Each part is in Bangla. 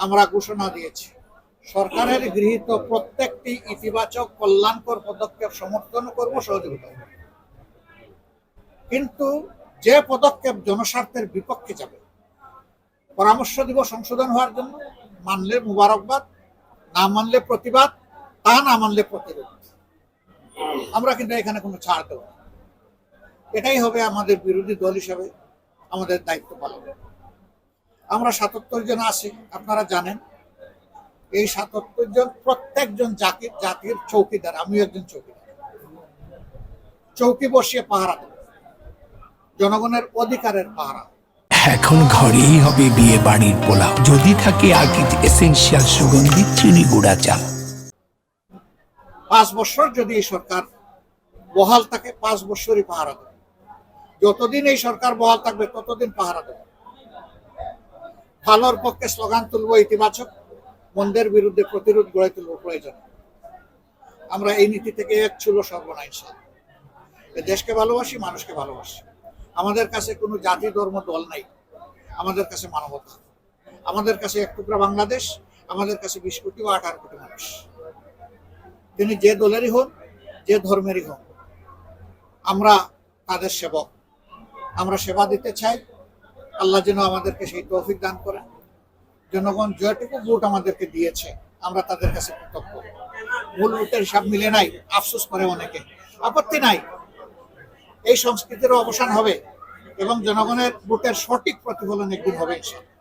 আমরা ঘোষণা দিয়েছি সরকারের গৃহীত প্রত্যেকটি ইতিবাচক কল্যাণকর পদক্ষেপ সমর্থন করব, সহযোগিতা করব। কিন্তু যে পদক্ষেপ জনস্বার্থের বিপক্ষে যাবে পরামর্শ দিব সংশোধন হওয়ার জন্য, মানলে মুবারকবাদ, না মানলে প্রতিবাদ, তা না মানলে প্রতিরোধ। আমরা কিন্তু এখানে কোনো ছাড় দেব না। এটাই হবে আমাদের বিরোধী দল হিসেবে আমাদের দায়িত্ব পালন। আমরা ৭৭ জন আছি, আপনারা জানেন। এই ৭৭ জন প্রত্যেকজন জাতির চৌকিদার, আমিও একজন চৌকিদার। চৌকি বসিয়ে পাহারা দেব, জনগণের অধিকারের পাহারা। এখন ঘরেই হবে বিয়ে বাড়ির পোলাও, যদি থাকে আকিজ এসেনশিয়াল সুগন্ধি চিনি গুঁড়া চা। 5 বছর যদি এই সরকার বহাল থাকে, 5 বছরই পাহারা দেবে। যতদিন এই সরকার বহাল থাকবে ততদিন পাহারা দেবে। ভালোর পক্ষে স্লোগান তুলবো ইতিবাচক, মন্দের বিরুদ্ধে প্রতিরোধ গড়ে তুলবো প্রয়োজন। আমরা এই নীতি থেকে এক ছিল সর্বনা ইনশাআল্লাহ। দেশকে ভালোবাসি, মানুষকে ভালোবাসি। আমাদের কাছে কোনো জাতি ধর্ম দল নাই, আমাদের কাছে মানবতা। আমাদের কাছে এক টুকরা বাংলাদেশ, আমাদের কাছে 20 কোটি বা 18 কোটি মানুষ। তিনি যে দলেরই হন, যে ধর্মেরই হন, আমরা তাদের সেবক। আমরা সেবা দিতে চাই। আল্লাহ যেন আমাদেরকে সেই তৌফিক দান করেন। জনগণ যেটুকু ভোট আমাদেরকে দিয়েছে আমরা তাদের কাছে কৃতজ্ঞ। মূল ভোটের হিসাব মিলে নাই, আফসোস করে অনেকে। আপত্তি নাই, এই সংস্কৃতির অবসান হবে এবং জনগণের ভোটের সঠিক প্রতিফলন একদিন হবে ইনশাআল্লাহ।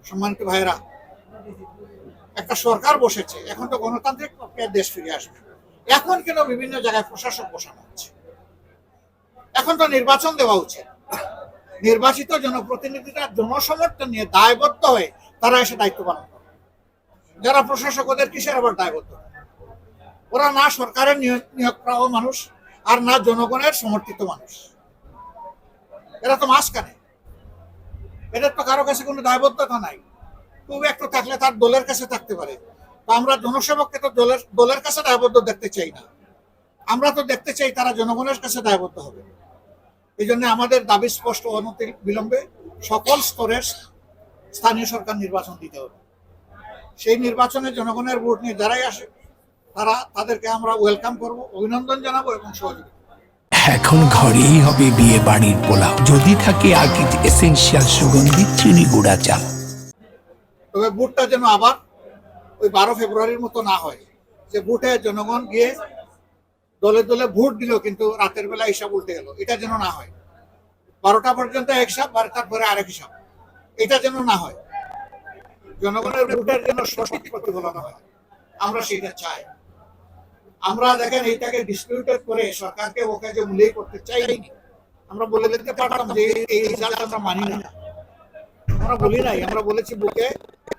সম্মানিত ভাইয়েরা, একটা সরকার বসেছে, এখন তো গণতান্ত্রিক প্রক্রিয়ায় দেশ ফিরে আসবে। এখন কেন বিভিন্ন জায়গায় প্রশাসক বসানো হচ্ছে? এখন তো নির্বাচন দেওয়া উচিত। নির্বাচিত জনপ্রতিনিধিরা জনসমর্থন নিয়ে দায়বদ্ধ হয়ে তারা এসে দায়িত্ব পালন করে। যারা প্রশাসক, ওদের কিসের আবার দায়বদ্ধ? ওরা না সরকারের নিয়োগ প্রাপ্ত মানুষ, আর না জনগণের সমর্থিত মানুষ। এরা তো মাঝখানে। এদের তো কারো কাছে কোনো দায়বদ্ধতা নাই। খুব একটু থাকলে তার দলের কাছে থাকতে পারে। তো আমরা জনসেবককে তো দলের কাছে দায়বদ্ধ দেখতে চাই না। আমরা তো দেখতে চাই তারা জনগণের কাছে দায়বদ্ধ হবে। এই জন্য আমাদের দাবি স্পষ্ট, অনতি বিলম্বে সকল স্তরের স্থানীয় সরকার নির্বাচন দিতে হবে। সেই নির্বাচনে জনগণের ভোট নিয়ে যারাই আসে তাদেরকে আমরা ওয়েলকাম করব, অভিনন্দন জানাবো এবং সহযোগিতা। এখন ঘরেই হবে বিয়ে বাড়ির পোলাও, যদি থাকে আকিজ এসেনশিয়াল সুগন্ধি চিনি গুঁড়া চা। তবে ভোটটা যেন আবার ওই 12 ফেব্রুয়ারির মতো না হয়, যে ভোটে জনগণ গিয়ে দলে দলে ভোট দিল কিন্তু রাতের বেলা হিসাব উল্টে গেল। এটা যেন না হয়। 12টা পর্যন্ত এক হিসাব, 12টার পরে আরেক হিসাব। এটা যেন না হয়। জনগণের ভোটের যেন সঠিক প্রতিফলন হয়, আমরা সেটা চাই। আমরা দেখেন এইটাকে ডিসপিউটেড করে সরকারকে ওকে যে মূল্য করতে চাইনি। আমরা বলে দিতে পারতাম যে এই রেজাল্ট আমরা মানি না। আমরা বলি নাই, আমরা বলেছি বুকে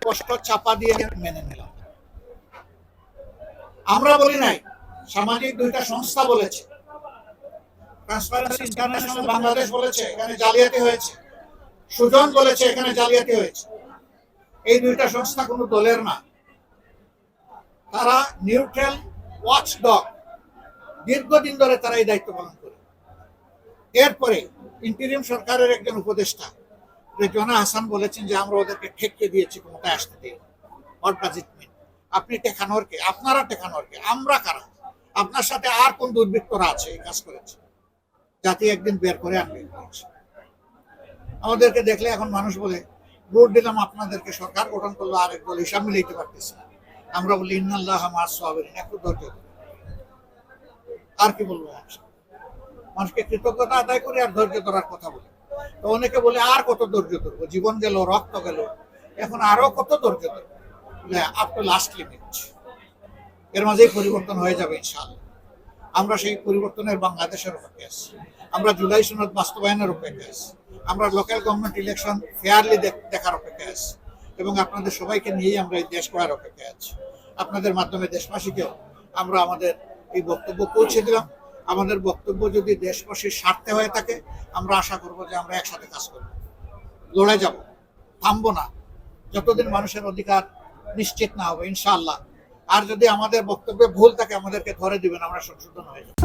কষ্ট চাপা দিয়ে মেনে নিলাম। আমরা বলি নাই, সামাজিক 2টা সংস্থা বলেছে। ট্রান্সপারেন্সি ইন্টারন্যাশনাল বাংলাদেশ বলেছে এখানে জালিয়াতি হয়েছে। সুজন বলেছে এখানে জালিয়াতি হয়েছে। এই 2টা সংস্থা কোনো দলের না, তারা নিউট্রাল ওয়াচডগ। দীর্ঘদিন ধরে তারা এই দায়িত্ব পালন করে। এরপরে ইন্টিরিম সরকারের একজন উপদেষ্টা রেজওয়ানা হাসান বলেছেন যে আমরা ওদেরকে ঠেকিয়ে দিয়েছি, ক্ষমতায় আসতে দিই। হোয়াট ডাজ ইট মিন? আপনি টেকানোর কে? আপনারা টেকানোর কে? আমরা কারা? আপনার সাথে আর কোন দুর্বৃত্তরা আছে এই কাজ করেছে? জাতি একদিন বের করে আনবে। আমাদেরকে দেখলে এখন মানুষ বলে ভোট দিলাম আপনাদেরকে, সরকার গঠন করলো, আরেক দল হিসাব মিলাইতে পারতেছে না। আমরা বলি ইন্নাল্লাহ মা'আস সাবিরিন, একটু ধৈর্য ধরুন। আর কি বলবো? মানুষকে কৃতজ্ঞতা আদায় করে আর ধৈর্য ধরার কথা বলি। তো অনেকে বলে আর কত ধৈর্য ধরবো, জীবন গেল, রক্ত গেল, এখন আরো কত ধৈর্য ধরবো? Up to last limit. এর মাঝেই পরিবর্তন হয়ে যাবে ইনশাআল্লাহ। আমরা সেই পরিবর্তনের বাংলাদেশের অপেক্ষায় আছি। আমরা জুলাই সনদ বাস্তবায়নের অপেক্ষায় আছি। আমরা লোকাল গভর্নমেন্ট ইলেকশন ফেয়ারলি দেখার অপেক্ষায় আছি এবং আপনাদের সবাইকে নিয়েই আমরা এই দেশ গড়ার অপেক্ষায় আছি। আপনাদের মাধ্যমে দেশবাসীকেও আমরা আমাদের এই বক্তব্য পৌঁছে দিলাম। আমাদের বক্তব্য যদি দেশবাসীর স্বার্থে হয়ে থাকে, আমরা আশা করব যে আমরা একসাথে কাজ করব, লড়ে যাব, থামবো না যতদিন মানুষের অধিকার নিশ্চিত না হবে। ইনশাআল্লাহ আর যদি আমাদের বক্তব্যে ভুল থাকে আমাদেরকে ধরে দিবেন, আমরা সংশোধন হয়ে যাবো।